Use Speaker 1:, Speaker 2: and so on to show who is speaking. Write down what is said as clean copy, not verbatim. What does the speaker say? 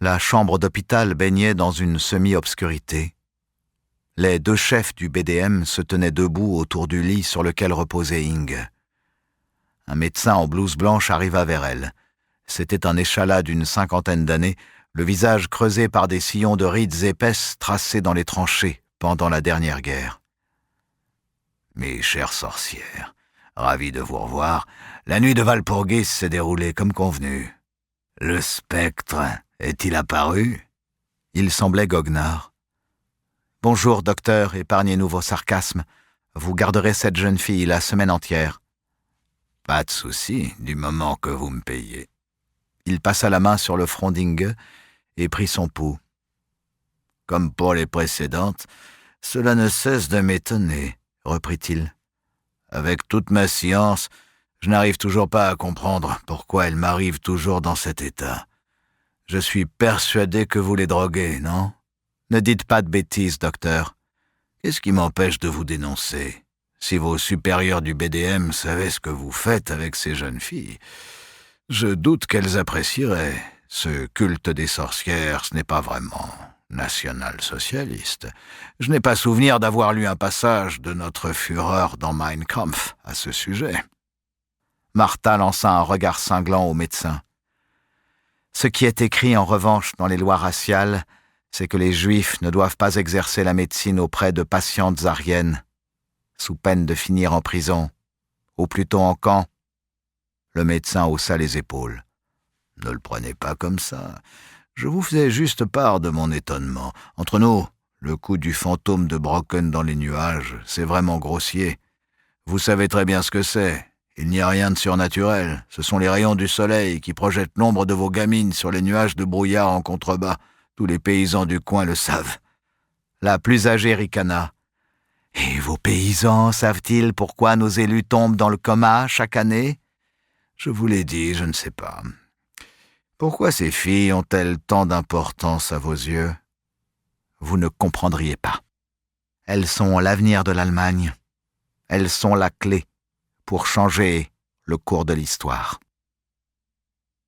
Speaker 1: La chambre d'hôpital baignait dans une semi-obscurité. Les 2 chefs du BDM se tenaient debout autour du lit sur lequel reposait Inge. Un médecin en blouse blanche arriva vers elle. C'était un échalas d'une 50aine d'années, le visage creusé par des sillons de rides épaisses tracés dans les tranchées pendant la dernière guerre. « Mes chères sorcières, ravi de vous revoir. La nuit de Walpurgis s'est déroulée comme convenu. Le spectre est-il apparu ?» Il semblait goguenard. « Bonjour, docteur, épargnez-nous vos sarcasmes. Vous garderez cette jeune fille la semaine entière. » « Pas de souci, du moment que vous me payez. » Il passa la main sur le front d'Inge et prit son pouls. « Comme pour les précédentes, cela ne cesse de m'étonner, » reprit-il. « Avec toute ma science, je n'arrive toujours pas à comprendre pourquoi elle m'arrive toujours dans cet état. Je suis persuadé que vous les droguez, non ? Ne dites pas de bêtises, docteur. Qu'est-ce qui m'empêche de vous dénoncer ? Si vos supérieurs du BDM savaient ce que vous faites avec ces jeunes filles, je doute qu'elles apprécieraient. Ce culte des sorcières, ce n'est pas vraiment national-socialiste. Je n'ai pas souvenir d'avoir lu un passage de notre Führer dans Mein Kampf à ce sujet. » Martha lança un regard cinglant au médecin. « Ce qui est écrit en revanche dans les lois raciales, c'est que les Juifs ne doivent pas exercer la médecine auprès de patientes ariennes, sous peine de finir en prison, ou plutôt en camp. » Le médecin haussa les épaules. « Ne le prenez pas comme ça. Je vous faisais juste part de mon étonnement. Entre nous, le coup du fantôme de Brocken dans les nuages, c'est vraiment grossier. Vous savez très bien ce que c'est. Il n'y a rien de surnaturel. Ce sont les rayons du soleil qui projettent l'ombre de vos gamines sur les nuages de brouillard en contrebas. Tous les paysans du coin le savent. » La plus âgée ricana. « Et vos paysans savent-ils pourquoi nos élus tombent dans le coma chaque année ? » « Je vous l'ai dit, je ne sais pas. Pourquoi ces filles ont-elles tant d'importance à vos yeux ? Vous ne comprendriez pas. Elles sont l'avenir de l'Allemagne. Elles sont la clé pour changer le cours de l'histoire.